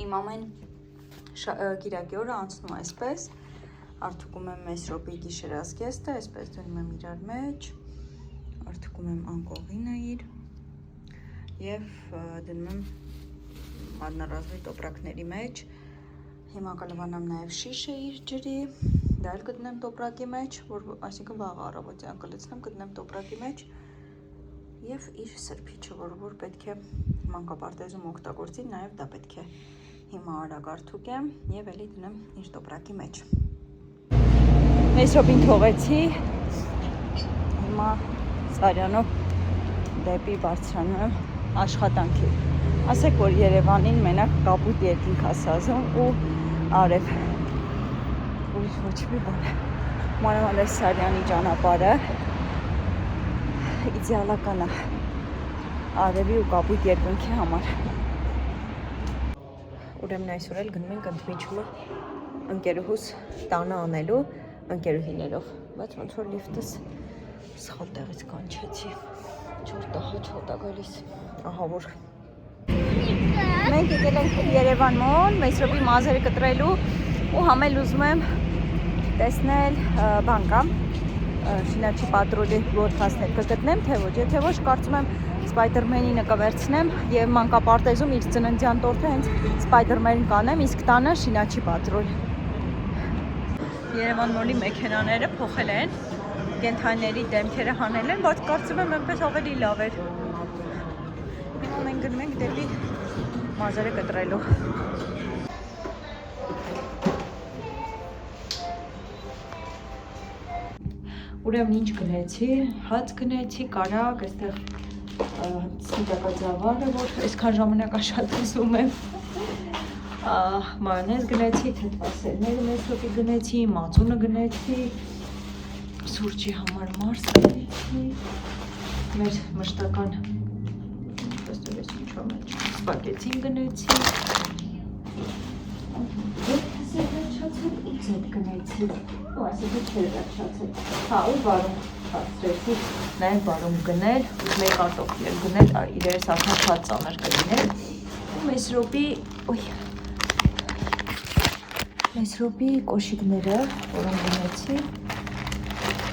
Իմ ամեն կիրակի օրը անցնում այսպես, արդուկում եմ Մեսրոպի գիշերազգեստը, այսպես դնում եմ իրար մեջ, արդուկում եմ անկողինը իր և դնում եմ մատնարազվի տոպրակների մեջ, հիմա կլվանամ նաև շիշը իր ջրի, դա էլ կդնեմ տոպրակի մեջ, այսինքն վաղ առավոտյան կլցնեմ, կդնեմ տոպրակի մեջ և իր սրբիչը, որ պետք է մանկապարտեզում օգտագործի, նաև դա պետք է հիմա արագ արդուկեմ և էլի դնեմ իր տոպրակի մեջ։ Մեսրոպին թողեցի, հիմա Սարյանով դեպի բարձրանում եմ աշխատանքի։ Ասեք, որ Երևանին մենակ կապույտ երկինք ասազում ու արև, ուրիշ ոչ մի բան։ Մանավանդ Սարյանի ճանապարհը իդեալական է արևի ու կապույտ երկնքի համար։ Ուրեմն այսօր էլ գնում ենք ընդմիջումը ընկերուհուս տանը անելու ընկերուհիներով, բայց ոնց որ լիֆտս սխալ տեղից կանչեցի, չորտա գալիս, ահա որ։ Մենք եկել ենք Երևան մոն, Մեսրոպի մազերը կտրելու ու համել ուզում եմ տեսնել բան կամ շինաչի պատրոլի ոդքասթներ կգտնեմ, թե ոչ, եթե ոչ կարծում եմ Սպայդերմենինը կվերցնեմ և մանկապարտեզում իր ծննդյան տորթը հենց Սպայդերմեն կանեմ, իսկ տանը շինաչի պատրոլ։ Երևան մոլի մեքենաները փոխել են, կենդանիների դեմքերը հանել են, բայց կարծում եմ այնպես ավելի լավ էր։ Հիմա մենք գնում ենք դեպի մազերը կտրելու։ Ուրեմն ինչ գնեցի, հաց գնեցի, կարագ, այստեղ սնիտակաձավարը, որ այսքան ժամանակ շատ ուզում եմ, մայոնեզ գնեցի, թթվասերները Մեսրոպի գնեցի, մածունը գնեցի, սուրճի համար մարս գնեցի, մեր մշտական սպագետին գնեցի, ձետ գնեցի, ու այսինքն չեր վերջացել, հա ու բարում բարձրեցի, նաև բարում գնել, մեկ կարտոֆիլ էլ գնել, իրերս արդեն շատ ծանր կլիներ, ու Մեսրոպի կոշիկները, որոնք գնեցի,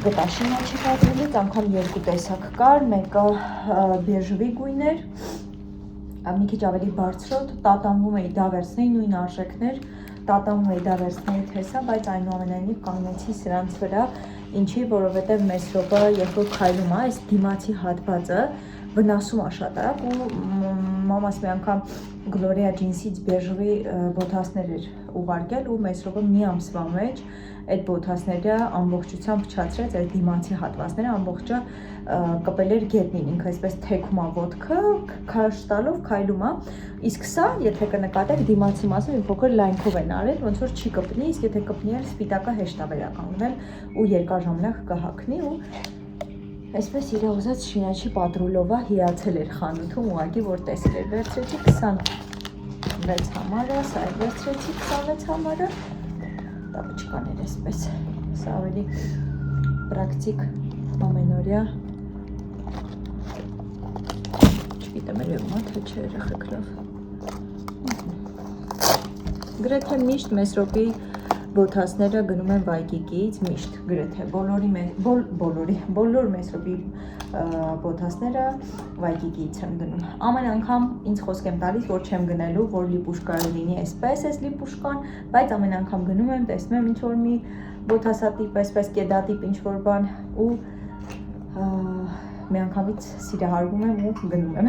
գտա շինաչի պատրելից, անգամ երկու տեսակ կար, մեկը բեժվի գույն էր, մի քիչ ավելի բարձրոտ, տատանվում էի դա վերցնեի նույն արժեքներ, տատանվում էի դա վերցնեի թեսա, բայց այնուամենայնիվ կանգնեցի սրանց վրա, ինչի, որովհետև Մեսրոպը երբ որ քայլում է, այս դիմացի հատվածը վնասում է շատ արագ ու մամաս մի անգամ Գլորիա ջինսից բեժվի բոթասներ էր ուղարկել ու Մեսրոպը մի ամսվա մեջ այդ բոթասները ամբողջությամբ փչացրեց, այդ դիմացի հատվածները ամբողջը կպել էր գետնին, ինքը այսպես թեքում է ոտքը, քաշ տալով քայլում է, իսկ սա, եթե կնկատեք, դիմացի մասը մի փոքր լայնքով են արել, ոնց որ չի կպնի, իսկ եթե կպնի էլ սպիտակը հեշտ է վերականգնել ու երկար ժամանակ կհագնի ու այսպես իր ուզած շինաչի պատրոլով է հիացել էր խանութում, ուղղակի որ տեսել էր, վերցրեցի 26 համարը, սա էլ վերցրեցի 26 համարը, դա բճկաներ այսպես, սա ավելի պրակտիկ ամենօրյա, չգիտեմ երևում է, թե չէ երեխեք լավ, գրեթե միշտ Մեսրոպի բոթասները գնում են Վայկիկից, միշտ գրեթե բոլոր Մեսրոպի բոթասները Վայկիկից եմ գնում, ամեն անգամ ինձ խոսք եմ տալիս, որ չեմ գնելու, որ լիպուշկա լինի այսպես էս լիպուշկան, բայց ամեն անգամ գնում եմ, տեսնում եմ ինչ-որ մի բոթասատիպ, այսպես կեդատիպ ինչ-որ բան ու մի անգամից սիրահարվում եմ ու գնում եմ։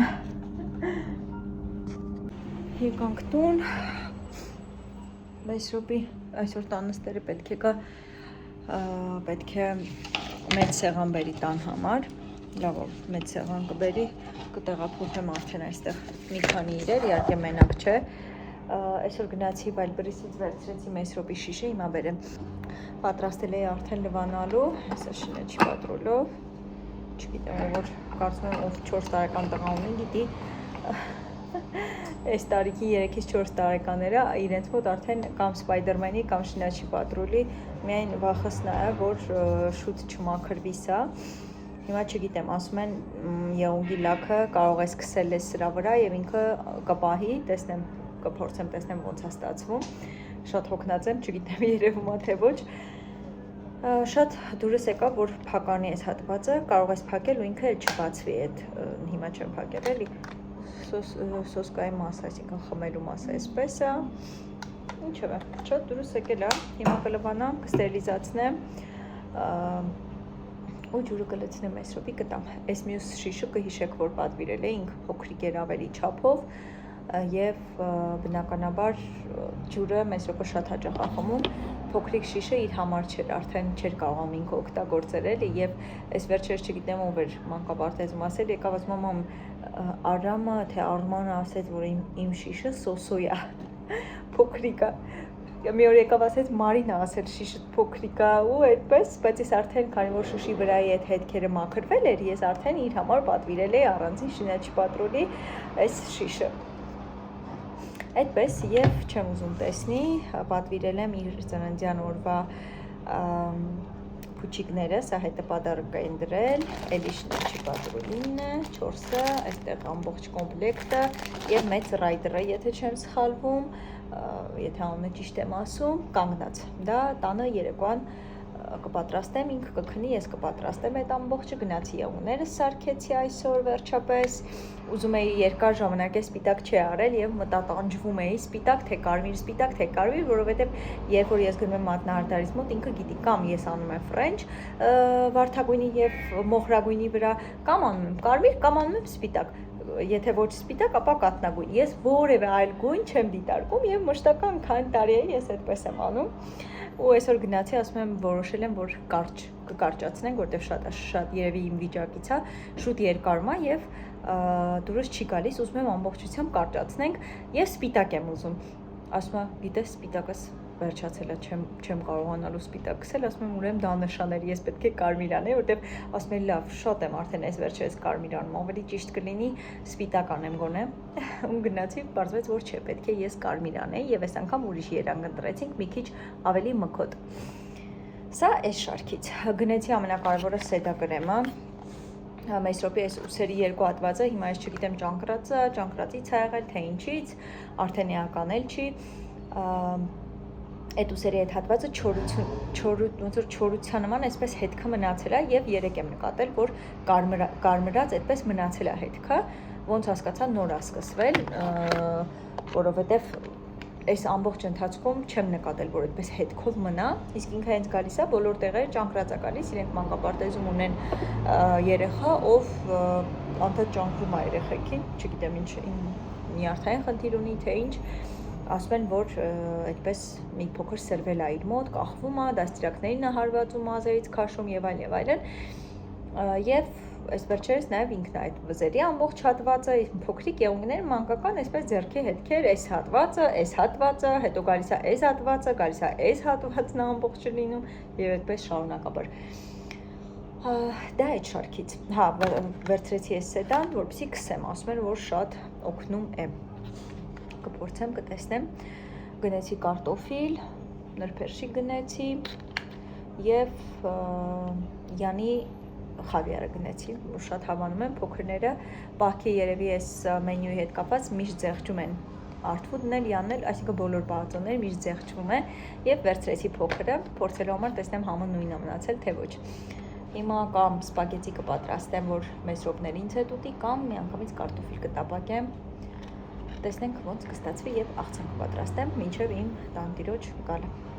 Եկանք տուն, Մեսրոպի այսօր տանստերը պետք է մեծ սեղան բերի տան համար, լավ մեծ սեղան կբերի, կտեղափոխեմ արդեն այստեղ մի քանի իրեր, իհարկե մենակ չէ, այսօր գնացի Վայլբրիսից վերցրեցի Մեսրոպի շիշը, հիմա բերեմ, պատրաստել էի արդեն լվանալու, այսօր շինաչի պատրոլով, չգիտեմ, որ կարծում եմ ով 4 տարեկան տղա ունի, գիտի, այս տարիքի 3-ից 4 տարեկանները իրենց մոտ արդեն կամ Սպայդերմենի կամ շինաչի պատրոլի միայն վախսն է, որ շուտ չմաքրվի սա, Հիմա չգիտեմ, ասում են եղունգի լաքը կարող է սկսել է սրա վրա եւ ինքը կպահի, տեսնեմ կփորձեմ տեսնեմ ոնց է ստացվում։ Շատ հոգնած եմ, չգիտեմ երևում է թե ոչ։ Շատ դուրս եկավ, որ փականի այս հատվածը կարող ես փակել ու ինքը էլ չբացվի այդ հիմա չեմ փակել էլի սոսկայի մասը, այսինքն խմելու մասը այսպես է։ Ինչով է, շատ դուրս եկել է, հիմա կլվանամ, կստերիլիզացնեմ ու ջուրը կլցնեմ այս րոպի կտամ։ Այս մյուս շիշը կհիշեք, որ պատվիրել էինք, փոքրիկ էր ավելի չափով եւ բնականաբար ջուրը մեծ րոպե շատ հաճախ է խմում, փոքրիկ շիշը իր համար չէր, արդեն չէր կարողանում ինքը օգտագործել էլի եւ այս վերջերս չգիտեմ ով էր մանկապարտեզում ասել, եկավ ասում մամ Արամը թե Արմանը ասեց, որ իմ շիշը սոսոյա փոքրիկ է։ Մի օր եկավ ասեց Մարինա ասել շիշը փոքրիկ է ու այդպես, բայց ես արդեն քանի որ շուշի վրայի այդ հետքերը մաքրվել էր, ես արդեն իր համար պատվիրել էի առանձին շինաչի պատրոլի այս շիշը։ Այդպես եւ չեմ ուզում տեսնի, պատվիրել եմ իր ծննդյան օրվա փուչիկները, սա հետը պադարկ էին դրել, էլի շնաչի պատրոլինն է, 4-ը, այստեղ ամբողջ կոմպլեկտը եւ մեծ ռայդերը, եթե չեմ սխալվում, եթե անունը ճիշտ եմ ասում, կանգնած։ Դա տանը երեկոյան կպատրաստեմ, ինքը կքնի, ես կպատրաստեմ այդ ամբողջը, գնացի եղուներս սարքեցի այսօր վերջապես, ուզում էի երկար ժամանակ է սպիտակ չի արել եւ մտատանջվում էի սպիտակ թե կարմիր, որովհետեւ երբ որ ես գնում եմ մատնահարդարից մոտ, ինքը գիտի կամ ես անում եմ ֆրենչ վարդագույնի եւ մոխրագույնի վրա, կամ անում եմ կարմիր, կամ անում եմ սպիտակ։ Եթե ոչ սպիտակ, ապա կատնագույն։ Ես որևէ այլ գույն չեմ դիտարկում եւ մշտական քանի տարի է ես այդպես եմ անում։ Ու այսօր գնացի, ասում եմ, որոշել եմ, որ կկարճացնենք, որտեղ շատ երևի իմ վիճակից է, շուտ երկարում է եւ դուրս չի գալիս, ուզում եմ ամբողջությամբ կարճացնենք եւ սպիտակ եմ ուզում։ Ասում եմ, գիտես, սպիտակս վերջացել է, չեմ կարողանալու սպիտակ գցել, ասում եմ, ուրեմն դա նշաներ, ես պետք է կարմիր անեի, որտեղ ասում եմ, լավ, շատ եմ արդեն այս վերջերս կարմիր անում, ավելի ճիշտ կլինի սպիտակ անեմ գոնե։ Ու գնացի, պարզվեց, որ չէ, պետք է ես կարմիր անեի եւ այս անգամ ուրիշ երանգ ընտրեցինք, մի քիչ ավելի մքոտ։ Սա այս շարքից։ Գնեցի ամենակարևորը սեդա կրեմը։ Մեծ րոպի այս ուսերի երկու հատվածը, հիմա ես չգիտեմ ճանկրածից է եղել, թե ինչից, արդեն էական էլ չի։ Այդ ուսերի այդ հատվածը չորության նման այսպես հետքը մնացել է եւ երեք եմ նկատել, որ կարմրած այդպես մնացել է հետքը, ոնց հասկացա նոր է սկսվել, որովհետեւ այս ամբողջ ընթացքում չեմ նկատել, որ այդպես հետքով մնա, իսկ ինքը հենց գալիս է բոլոր տեղերը ճանկրած է գալիս, իրենք մանկապարտեզում ունեն երեխա, ով անդադ ճանկվում է երեխեքին, չգիտեմ ինչ նյարդային խնդիր ունի, թե ինչ, ասում են, որ այդպես մի փոքր սրվել է իր մոտ, կախվում է, դաստիարակներին է հարվածում մազերից քաշում եւ այլն, եւ այս վերջերս նաեւ ինքն է այդ վզերի ամբողջ հատվածը, փոքրիկ եղունգներ, մանկական այսպես ձեռքի հետքեր, այս հատվածը, հետո գալիս է այս հատվածը, գալիս է այս հատվածն ամբողջը լինում եւ այդպես շարունակաբար։ Դա այդ շարքից։ Հա, վերցրեցի այս սեդան, որպեսզի քսեմ, ասում են, որ շատ օգնում է։ Կփորձեմ, կտեսնեմ, գնեցի կարտոֆիլ, նրբերշիկ գնեցի եւ յանի խավիարը գնեցի, որ շատ հավանում եմ, փոքրները պահքի երևի այս մենյուի հետ կապված միշտ զեղչում են արթվուդն էլ, յանն էլ, այսինքն բոլոր բաղաձոնները միշտ զեղչվում է եւ վերցրեցի փոքրը, փորձելու համար տեսնեմ համը նույնն է մնացել, թե ոչ։ Հիմա կամ սպագետի կպատրաստեմ, որ մեծ րոպների ինձ հետ ուտի, կամ միանգամից կարտոֆիլ կտապակեմ։ Տեսնենք ոնց կստացվի եւ աղցան կպատրաստեմ մինչեւ իմ տանտիրոջ գալը։